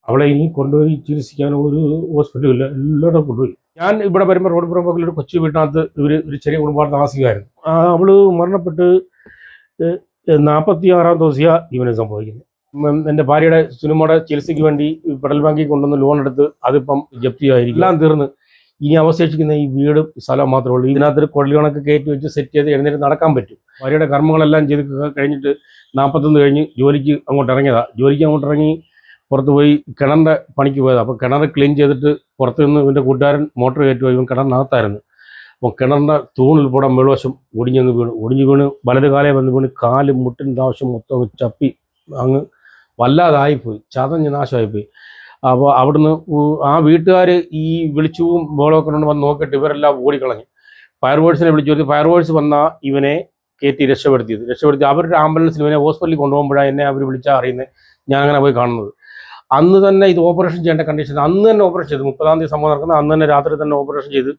അവളെ ഇനി കൊണ്ടുപോയി ചികിത്സിക്കാൻ ഒരു ഹോസ്പിറ്റലില്ല, എല്ലായിടും കൊണ്ടുപോയി. ഞാൻ ഇവിടെ വരുമ്പോൾ റോഡ് പുറമ്പൊക്കെ ഒരു കൊച്ചു വീട്ടിനകത്ത് ഒരു ചെറിയ കുടുംബം താമസിക്കുമായിരുന്നു. അവള് മരണപ്പെട്ട് 46-ാം ദിവസം ഇവന് സംഭവിക്കുന്നത്. എൻ്റെ ഭാര്യയുടെ സിനിമയുടെ ചികിത്സയ്ക്ക് വേണ്ടി ഫെഡറൽ ബാങ്കിൽ കൊണ്ടുവന്ന് ലോൺ എടുത്ത് അതിപ്പം ജപ്തി ആയിരിക്കും, എല്ലാം തീർന്ന് ഇനി അവശേഷിക്കുന്ന ഈ വീടും സ്ഥലം മാത്രമേ ഉള്ളൂ. ഇതിനകത്തൊരു കൊള്ളികണക്ക് കയറ്റി വെച്ച് സെറ്റ് ചെയ്ത് എഴുന്നേറ്റ് നടക്കാൻ പറ്റും. ഭാര്യയുടെ കർമ്മങ്ങളെല്ലാം ചെയ്ത് കഴിഞ്ഞിട്ട് 41 കഴിഞ്ഞ് ജോലിക്ക് അങ്ങോട്ട് ഇറങ്ങിയതാണ്. ജോലിക്ക് അങ്ങോട്ട് ഇറങ്ങി പുറത്ത് പോയി കിണറിൻ്റെ പണിക്ക് പോയതാണ്. അപ്പോൾ കിണർ ക്ലീൻ ചെയ്തിട്ട് പുറത്ത് നിന്ന് ഇവൻ്റെ കൂട്ടുകാരൻ മോട്ടർ കയറ്റി പോയി. ഇവൻ കിണറിനകത്തായിരുന്നു. അപ്പോൾ കിണറിൻ്റെ തൂണിൽ കൂടെ മേളുവശം ഒടിഞ്ഞു വീണ് വലത് കാലേ വന്ന് വീണ് കാല് മുട്ടിൻ്റെ ആവശ്യം മൊത്തം ചപ്പി അങ്ങ് വല്ലാതായിപ്പോയി, ചതഞ്ഞ് നാശമായിപ്പോയി. അപ്പോൾ അവിടുന്ന് ആ വീട്ടുകാർ ഈ വിളിച്ചും ബോളമൊക്കെ വന്ന് നോക്കിയിട്ട് ഇവരെല്ലാം ഓടിക്കളഞ്ഞു. ഫയർഫോഴ്സിനെ വിളിച്ചു വരുത്തി. ഫയർഫോഴ്സ് വന്നാൽ ഇവനെ കയറ്റി രക്ഷപ്പെടുത്തി അവരുടെ ആംബുലൻസിൽ ഇവനെ ഹോസ്പിറ്റലിൽ കൊണ്ടുപോകുമ്പോഴാണ് എന്നെ അവർ വിളിച്ചാൽ അറിയുന്നത്. ഞാൻ അങ്ങനെ പോയി കാണുന്നത്. അന്ന് തന്നെ ഇത് ഓപ്പറേഷൻ ചെയ്യേണ്ട കണ്ടീഷൻ, അന്ന് തന്നെ ഓപ്പറേഷൻ ചെയ്തു. 30-ാം തീയതി സംഭവം നടക്കുന്നത് അന്ന് തന്നെ രാത്രി തന്നെ ഓപ്പറേഷൻ ചെയ്ത്.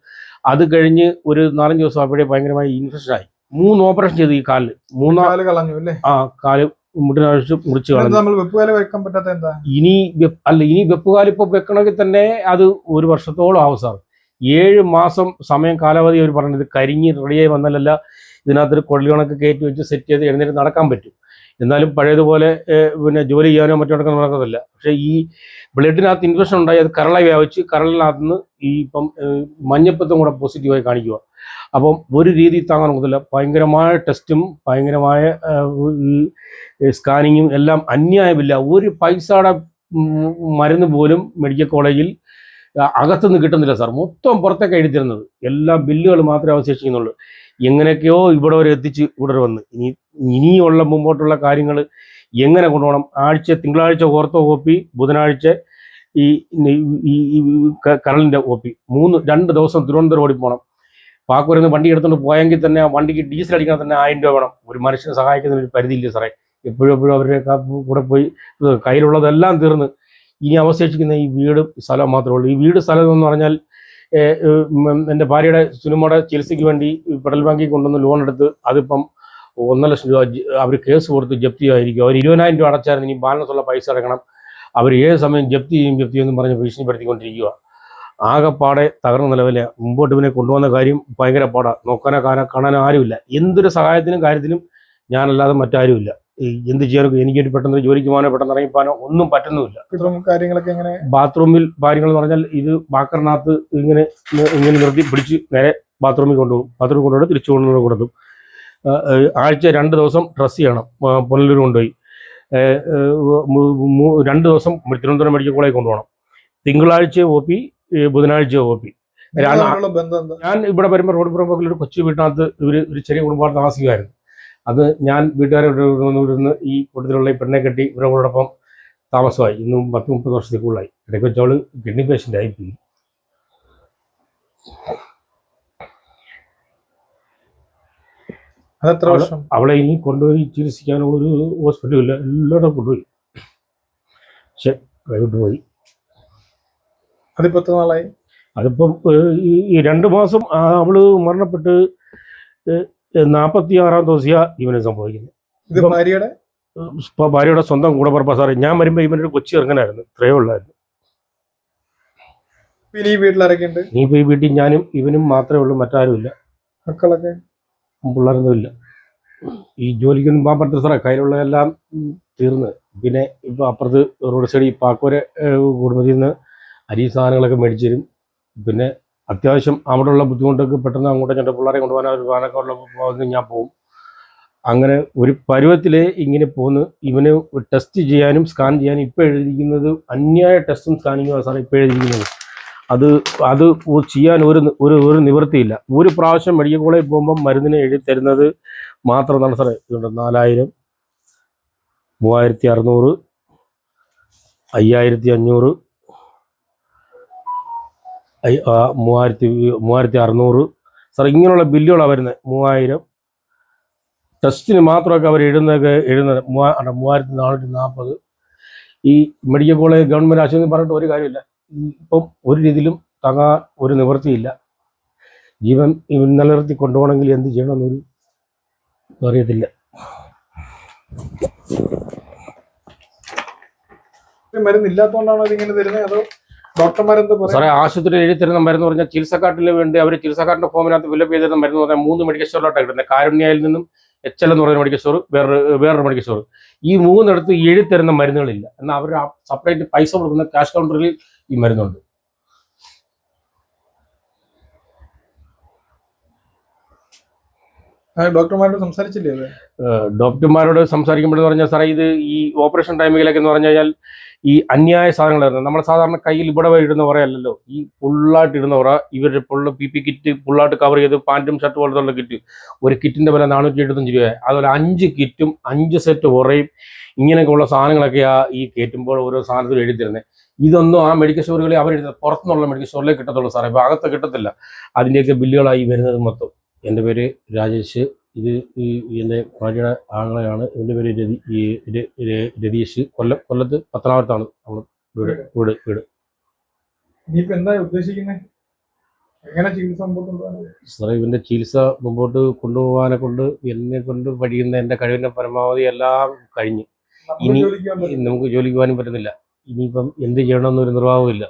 അത് കഴിഞ്ഞ് ഒരു 4-5 ദിവസം അവിടെ ഭയങ്കരമായി ഇൻഫെക്ഷനായി. 3 ഓപ്പറേഷൻ ചെയ്തു ഈ കാലിൽ. 3 കളഞ്ഞു അല്ലേ? കാല് മുട്ടിനഴിച്ച് മുറിച്ച് കളഞ്ഞു. ഇനി വെപ്പുകാല് ഇപ്പൊ വെക്കണമെങ്കിൽ തന്നെ അത് 1 വർഷത്തോളം ആവും സാർ. 7 മാസം സമയം കാലാവധി അവർ പറഞ്ഞത്. കരിഞ്ഞ് റെഡിയായി വന്നാലല്ല ഇതിനകത്തൊരു കൊള്ളികണക്ക് കയറ്റി വെച്ച് സെറ്റ് ചെയ്ത് എഴുന്നേറ്റ് നടക്കാൻ പറ്റും. എന്നാലും പഴയതുപോലെ പിന്നെ ജോലി ചെയ്യാനോ മറ്റോ നടക്കത്തില്ല. പക്ഷേ ഈ ബ്ലഡിനകത്ത് ഇൻഫെക്ഷൻ ഉണ്ടായി അത് കരളെ വ്യാപിച്ച് കരളിനകത്ത് നിന്ന് ഈ ഇപ്പം മഞ്ഞപ്പിത്തം കൂടെ പോസിറ്റീവായി കാണിക്കുക. അപ്പം ഒരു രീതി താങ്ങാൻ ഒക്കത്തില്ല. ഭയങ്കരമായ ടെസ്റ്റും ഭയങ്കരമായ സ്കാനിങ്ങും എല്ലാം അന്യായമില്ല. ഒരു പൈസയുടെ മരുന്ന് പോലും മെഡിക്കൽ കോളേജിൽ അകത്തുനിന്ന് കിട്ടുന്നില്ല സാർ. മൊത്തം പുറത്തേക്ക് എഴുതിരുന്നത്. എല്ലാ ബില്ലുകൾ മാത്രമേ അവശേഷിക്കുന്നുള്ളൂ. എങ്ങനെയൊക്കെയോ ഇവിടെ വരെ എത്തിച്ച് ഇവിടെ വന്ന് ഇനിയുള്ള മുമ്പോട്ടുള്ള കാര്യങ്ങൾ എങ്ങനെ കൊണ്ടുപോകണം. തിങ്കളാഴ്ച ഓർത്തോ കോപ്പി, ബുധനാഴ്ച ഈ കരളിൻ്റെ കോപ്പി, 2 ദിവസം തിരുവനന്തപുരം ഓടി പോകണം. പാക്കൂരിൽ നിന്ന് വണ്ടി എടുത്തുകൊണ്ട് പോയെങ്കിൽ തന്നെ ആ വണ്ടിക്ക് ഡീസൽ അടിക്കാൻ തന്നെ 1000 രൂപ വേണം. ഒരു മനുഷ്യനെ സഹായിക്കുന്നതിന് ഒരു പരിധിയില്ല സാറേ. എപ്പോഴും അവരുടെ കൂടെ പോയി കയ്യിലുള്ളതെല്ലാം തീർന്ന് ഇനി അവശേഷിക്കുന്ന ഈ വീടും സ്ഥലം മാത്രമേ ഉള്ളൂ. ഈ വീട് സ്ഥലം എന്ന് പറഞ്ഞാൽ എൻ്റെ ഭാര്യയുടെ സിനിമയുടെ ചികിത്സയ്ക്ക് വേണ്ടി ഫെഡറൽ ബാങ്കിൽ കൊണ്ടുവന്ന് ലോൺ എടുത്ത് അതിപ്പം 1.5 ലക്ഷം രൂപ അവർ കേസ് കൊടുത്ത് ജപ്തി ആയിരിക്കും. അവർ 20,000 രൂപ അടച്ചായിരുന്നു. ഇനി ബാലൻസുള്ള പൈസ അടക്കണം. അവർ ഏത് സമയം ജപ്തി ചെയ്യും പറഞ്ഞ് ഭീഷണിപ്പെടുത്തിക്കൊണ്ടിരിക്കുക. ആകെപ്പാടെ തകർന്ന നിലവിലെ മുമ്പോട്ട് ഇവനെ കൊണ്ടുവന്ന കാര്യം ഭയങ്കര പാടാണ്. കാണാനോ ആരുമില്ല. എന്തൊരു സഹായത്തിനും കാര്യത്തിനും ഞാനല്ലാതെ മറ്റാരുമില്ല. എന്ത് ചെയ്യാനോ എനിക്കൊരു പെട്ടെന്ന് ജോലിക്ക് പോകാനോ പെട്ടെന്ന് ഇറങ്ങിപ്പോകാനോ ഒന്നും പറ്റുന്നുമില്ല. കാര്യങ്ങളൊക്കെ എങ്ങനെ ബാത്റൂമിൽ കാര്യങ്ങൾ എന്ന് പറഞ്ഞാൽ ഇത് ബാക്കറിനകത്ത് ഇങ്ങനെ നിർത്തി പിടിച്ച് നേരെ ബാത്റൂമിൽ കൊണ്ടുപോയി തിരിച്ചു കൊടുക്കും. ആഴ്ച 2 ദിവസം ഡ്രസ് ചെയ്യണം. പുനലൂർ കൊണ്ടുപോയി 2 ദിവസം തിരുവനന്തപുരം മെഡിക്കൽ കോളേജിൽ കൊണ്ടുപോകണം. തിങ്കളാഴ്ച OP, ബുധനാഴ്ച OP. ഞാൻ ഇവിടെ വരുമ്പോൾ റോഡ് പുറമ്പൊക്കെ ഒരു കൊച്ചു വീട്ടിനകത്ത് ഒരു ചെറിയ കുടുംബം താമസിക്കുമായിരുന്നു. അത് ഞാൻ വീട്ടുകാരോട് ഈ കൂട്ടത്തിലുള്ള ഈ പെണ്ണെ കെട്ടി ഇവരോടൊപ്പം താമസമായി. ഇന്നും 10-30 വർഷത്തിൽ കൂടുതലായി. ഇടയ്ക്ക് വെച്ചവള് കിഡ്നി പേഷ്യൻ്റ് ആയിപ്പോയി. അവളെ ഇനി കൊണ്ടുപോയി ചികിത്സിക്കാൻ ഒരു ഹോസ്പിറ്റലില്ല, എല്ലായിടും കൊണ്ടുപോയി. പക്ഷെ കൈവിട്ട് പോയി. അതിപ്പോ എത്ര നാളായി? അതിപ്പം ഈ 2 മാസം. അവള് മരണപ്പെട്ട് 46-ാം ദിവസം ഇവന് സംഭവിക്കുന്നത്. ഭാര്യയുടെ സ്വന്തം കൂടപ്പറപ്പാ സാറേ. ഞാൻ വരുമ്പോൾ ഇവനൊരു കൊച്ചി ഇറങ്ങനായിരുന്നു, ഇത്രയേ ഉള്ളായിരുന്നു. ഇനിയിപ്പോ ഈ വീട്ടിൽ ഞാനും ഇവനും മാത്രമേ ഉള്ളൂ, മറ്റാരുമില്ല. മക്കളൊക്കെ പിള്ളേരൊന്നും ഇല്ല. ഈ ജോലിക്കൊന്നും പോകാൻ പറ്റില്ല സാറേ. കയ്യിലുള്ളതെല്ലാം തീർന്ന്. പിന്നെ ഇപ്പൊ അപ്പുറത്ത് റോഡ് സൈഡിൽ പാക്കൂരെ കുടുംബത്തിൽ നിന്ന് അരി സാധനങ്ങളൊക്കെ മേടിച്ചു തരും. പിന്നെ അത്യാവശ്യം അവിടെയുള്ള ബുദ്ധിമുട്ടൊക്കെ പെട്ടെന്ന് അങ്ങോട്ട് ചെണ്ട പിള്ളേരെ കൊണ്ടുപോകാൻ ഞാൻ പോകും. അങ്ങനെ ഒരു പരുവത്തിലേ ഇങ്ങനെ പോന്ന്. ഇവന് ടെസ്റ്റ് ചെയ്യാനും സ്കാൻ ചെയ്യാനും ഇപ്പോൾ എഴുതിയിരിക്കുന്നത് അന്യായ ടെസ്റ്റും സ്കാനിങ്ങും സാറേ ഇപ്പോൾ എഴുതിയിരിക്കുന്നത്. അത് ചെയ്യാൻ ഒരു നിവൃത്തിയില്ല. ഒരു പ്രാവശ്യം മെഡിക്കൽ കോളേജിൽ പോകുമ്പം മരുന്നിന് എഴുതി തരുന്നത് മാത്രം എന്താണ് സാറേ? ഇതുണ്ട് 4000, 3600, 5500, 3600 സാർ, ഇങ്ങനെയുള്ള ബില്ലുകളാണ് വരുന്നത്. 3000 ടെസ്റ്റിന് മാത്രമൊക്കെ അവർ എഴുതുന്നത് 3440. ഈ മെഡിക്കൽ കോളേജ് ഗവൺമെൻറ് ആശുപത്രി പറഞ്ഞിട്ട് ഒരു കാര്യമില്ല. ഇപ്പം ഒരു രീതിയിലും താങ്ങാൻ ഒരു നിവൃത്തിയില്ല. ജീവൻ നിലനിർത്തി കൊണ്ടുപോകണമെങ്കിൽ എന്ത് ചെയ്യണമെന്നൊരു അറിയത്തില്ല. മരുന്ന് ഇല്ലാത്തതുകൊണ്ടാണോ ഇതിങ്ങനെ തരുന്നത് അതോ ഡോക്ടർമാരെന്താ പറയാ? സാറേ ആശുപത്രിയിൽ എഴുതി തരുന്ന മരുന്ന് പറഞ്ഞാൽ ചികിത്സക്കാട്ടിന് വേണ്ടി അവർ ചികിത്സക്കാട്ടിന്റെ ഫോമിനകത്ത് ഫില്ലപ്പ് ചെയ്തിരുന്ന മരുന്ന് പറഞ്ഞാൽ 3 മെഡിക്കൽ സ്റ്റോറിലോട്ടാണ് കിട്ടുന്നത്. കാരുണ്യയിൽ നിന്നും HL എന്ന് പറയുന്ന മെഡിക്കൽ സ്റ്റോർ, വേറൊരു മെഡിക്കൽ സ്റ്റോർ. ഈ 3 എഴുതി തരുന്ന മരുന്നുകളില്ല. എന്നാൽ അവർ സെപ്പറേറ്റ് പൈസ കൊടുക്കുന്ന ക്യാഷ് കൗണ്ടറിൽ ഈ മരുന്നുണ്ട്. ഡോക്ടർമാരോട് സംസാരിച്ചില്ലേ അത്? ഡോക്ടർമാരോട് സംസാരിക്കുമ്പോഴെന്ന് പറഞ്ഞാൽ സാറേ ഇത് ഈ ഓപ്പറേഷൻ ടൈമിലൊക്കെ എന്ന് പറഞ്ഞു കഴിഞ്ഞാൽ ഈ അന്യായ സാധനങ്ങളായിരുന്നു. നമ്മൾ സാധാരണ കയ്യിൽ ഇവിടെ ഇടുന്ന ഉറയല്ലല്ലോ, ഈ ഫുള്ളായിട്ട് ഇടുന്ന ഉറ. ഇവരുടെ ഫുള്ള് PP കിറ്റ് ഫുള്ളായിട്ട് കവർ ചെയ്ത് പാൻറ്റും ഷർട്ട് പോലത്തുള്ള കിറ്റ്. ഒരു കിറ്റിന്റെ വില 475 രൂപ. അതുപോലെ 5 കിറ്റും 5 സെറ്റ് ഉറയും ഇങ്ങനെയൊക്കെയുള്ള സാധനങ്ങളൊക്കെയാ ഈ കയറ്റുമ്പോൾ ഓരോ സാധനത്തിൽ എഴുതി തരുന്നത്. ഇതൊന്നും ആ മെഡിക്കൽ സ്റ്റോറുകളിൽ അവർ പുറത്തുനിന്നുള്ള മെഡിക്കൽ സ്റ്റോറിലേക്ക് കിട്ടത്തുള്ളൂ സാറേ. ഇപ്പോൾ അകത്ത് കിട്ടത്തില്ല. അതിൻ്റെയൊക്കെ ബില്ലുകളായി വരുന്നത് മൊത്തം. എൻ്റെ പേര് രാജേഷ്. ഇത് എൻ്റെ ഭാര്യയുടെ ആങ്ങളെയാണ്. എൻ്റെ പേര് രതീഷ്. കൊല്ലത്ത് പത്തനാപുരത്താണ് നമ്മൾ വീട്. ഇനിയിപ്പോ എന്താ ഉദ്ദേശിക്കുന്നത്? എങ്ങനെ ചികിത്സ മുമ്പോട്ട് കൊണ്ടുപോകാൻ? സാറേ ഇവൻ്റെ ചികിത്സ മുമ്പോട്ട് കൊണ്ടുപോകാനെ കൊണ്ട് എന്നെ കൊണ്ട് കഴിയുന്ന എൻ്റെ കഴിവിൻ്റെ പരമാവധി എല്ലാം കഴിഞ്ഞ്. ഇനി നമുക്ക് ജോലിക്ക് പോകാനും പറ്റുന്നില്ല. ഇനിയിപ്പം എന്ത് ചെയ്യണമെന്നൊരു നിർവാഹമില്ല.